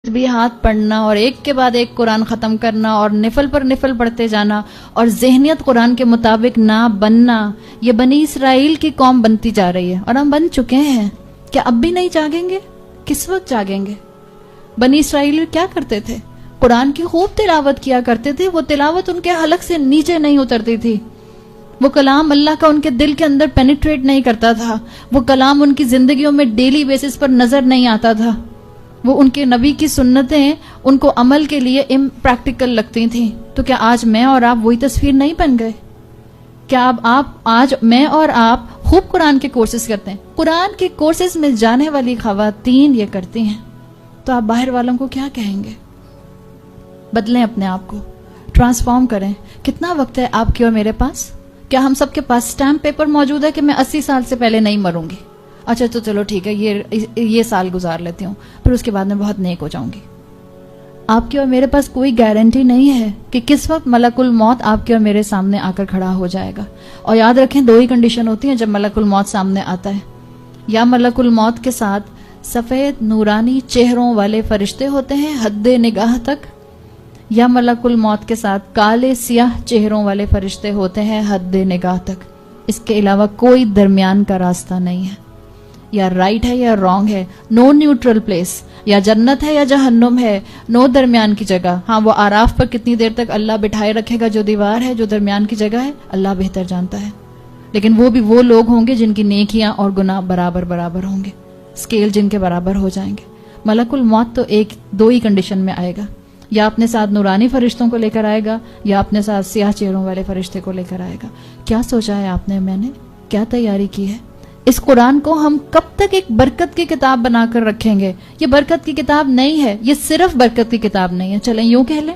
تسبیحات پڑھنا اور ایک کے بعد ایک قرآن ختم کرنا اور نفل پر نفل پڑھتے جانا اور ذہنیت قرآن کے مطابق نہ بننا، یہ بنی اسرائیل کی قوم بنتی جا رہی ہے اور ہم بن چکے ہیں. کیا اب بھی نہیں جاگیں گے؟ کس وقت جاگیں گے؟ بنی اسرائیل کیا کرتے تھے؟ قرآن کی خوب تلاوت کیا کرتے تھے. وہ تلاوت ان کے حلق سے نیچے نہیں اترتی تھی. وہ کلام اللہ کا ان کے دل کے اندر پینیٹریٹ نہیں کرتا تھا. وہ کلام ان کی زندگیوں میں ڈیلی بیسس پر نظر نہیں آتا تھا. وہ ان کے نبی کی سنتیں ان کو عمل کے لیے امپریکٹیکل لگتی تھیں. تو کیا آج میں اور آپ وہی تصویر نہیں بن گئے؟ کیا اب آج میں اور آپ خوب قرآن کے کورسز کرتے ہیں؟ قرآن کے کورسز میں جانے والی خواتین یہ کرتی ہیں تو آپ باہر والوں کو کیا کہیں گے؟ بدلیں اپنے آپ کو، ٹرانسفارم کریں. کتنا وقت ہے آپ کے اور میرے پاس؟ کیا ہم سب کے پاس اسٹیمپ پیپر موجود ہے کہ میں 80 سال سے پہلے نہیں مروں گی؟ اچھا تو چلو ٹھیک ہے، یہ سال گزار لیتی ہوں، پھر اس کے بعد میں بہت نیک ہو جاؤں گی. آپ کے اور میرے پاس کوئی گارنٹی نہیں ہے کہ کس وقت ملک الموت آپ کے اور میرے سامنے آ کر کھڑا ہو جائے گا. اور یاد رکھیں 2 ہی کنڈیشن ہوتی ہیں جب ملک الموت سامنے آتا ہے. یا ملک الموت کے ساتھ سفید نورانی چہروں والے فرشتے ہوتے ہیں حد نگاہ تک، یا ملک الموت کے ساتھ کالے سیاہ چہروں والے فرشتے ہوتے ہیں حد نگاہ تک. اس کے علاوہ کوئی درمیان کا راستہ نہیں ہے. یا رائٹ ہے یا رانگ ہے، نو نیوٹرل پلیس. یا جنت ہے یا جہنم ہے، نو درمیان کی جگہ. ہاں وہ آراف پر کتنی دیر تک اللہ بٹھائے رکھے گا جو دیوار ہے، جو درمیان کی جگہ ہے، اللہ بہتر جانتا ہے. لیکن وہ بھی وہ لوگ ہوں گے جن کی نیکیاں اور گناہ برابر ہوں گے، اسکیل جن کے برابر ہو جائیں گے. ملک الموت تو 2 ہی کنڈیشن میں آئے گا، یا اپنے ساتھ نورانی فرشتوں کو لے کر آئے گا یا اپنے ساتھ سیاہ چہروں والے فرشتے کو لے کر آئے گا. کیا سوچا ہے آپ نے؟ میں نے کیا تیاری کی ہے؟ اس قرآن کو ہم کب تک ایک برکت کی کتاب بنا کر رکھیں گے؟ یہ برکت کی کتاب نہیں ہے، یہ صرف برکت کی کتاب نہیں ہے. چلیں یوں کہہ لیں،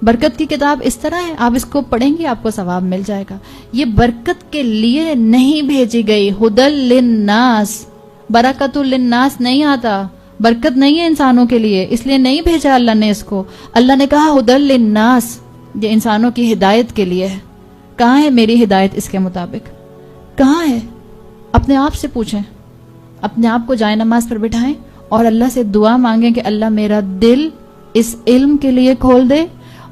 برکت کی کتاب اس طرح ہے، آپ اس کو پڑھیں گے آپ کو ثواب مل جائے گا. یہ برکت کے لیے نہیں بھیجی گئی. ہدی للناس، برکت للناس نہیں آتا، برکت نہیں ہے انسانوں کے لیے، اس لیے نہیں بھیجا اللہ نے اس کو. اللہ نے کہا ہدی للناس، یہ انسانوں کی ہدایت کے لیے ہے. کہاں ہے میری ہدایت اس کے مطابق؟ کہاں ہے؟ اپنے آپ سے پوچھیں، اپنے آپ کو جائے نماز پر بٹھائیں اور اللہ سے دعا مانگیں کہ اللہ میرا دل اس علم کے لیے کھول دے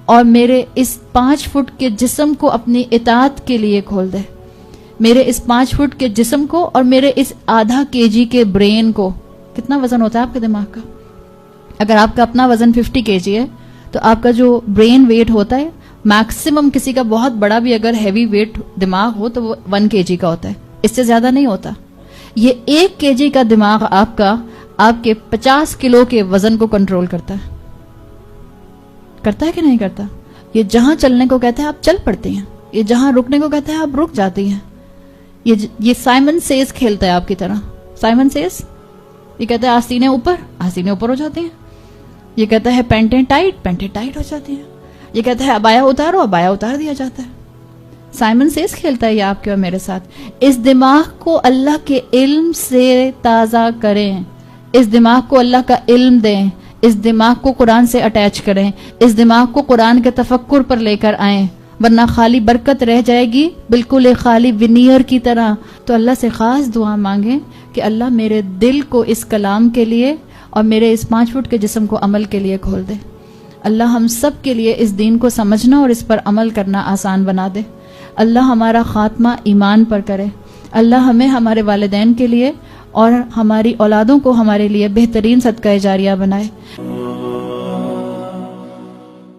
اور میرے اس 5 فٹ کے جسم کو اپنی اطاعت کے لیے کھول دے. میرے اس 5 فٹ کے جسم کو اور میرے اس آدھا kg کے برین کو. کتنا وزن ہوتا ہے آپ کے دماغ کا؟ اگر آپ کا اپنا وزن 50 kg ہے تو آپ کا جو برین ویٹ ہوتا ہے میکسیمم، کسی کا بہت بڑا بھی اگر ہیوی ویٹ دماغ ہو تو وہ 1 kg کا ہوتا ہے، اس سے زیادہ نہیں ہوتا. یہ 1 kg کا دماغ آپ کا آپ کے 50 کلو کے وزن کو کنٹرول کرتا ہے کہ نہیں کرتا؟ یہ جہاں چلنے کو کہتے ہیں آپ چل پڑتی ہیں، یہ جہاں رکنے کو کہتے ہیں آپ رک جاتی ہیں. یہ سائمن سیز کھیلتا ہے آپ کی طرح. سائمن سیز یہ کہتا ہے آستینیں اوپر ہو جاتی ہیں. یہ کہتا ہے پینٹیں ٹائٹ ہو جاتی ہیں. یہ کہتا ہے ابایا اتار دیا جاتا ہے. سائمن سیز کھیلتا ہے یہ آپ کے اور میرے ساتھ. اس دماغ کو اللہ کے علم سے تازہ کریں، اس دماغ کو اللہ کا علم دیں، اس دماغ کو قرآن سے اٹیچ کریں، اس دماغ کو قرآن کے تفکر پر لے کر آئیں، ورنہ خالی برکت رہ جائے گی بالکل ایک خالی ونیئر کی طرح. تو اللہ سے خاص دعا مانگیں کہ اللہ میرے دل کو اس کلام کے لیے اور میرے اس 5 فٹ کے جسم کو عمل کے لیے کھول دے. اللہ ہم سب کے لیے اس دین کو سمجھنا اور اس پر عمل کرنا آسان بنا دے. اللہ ہمارا خاتمہ ایمان پر کرے. اللہ ہمیں ہمارے والدین کے لیے اور ہماری اولادوں کو ہمارے لیے بہترین صدقہ جاریہ بنائے.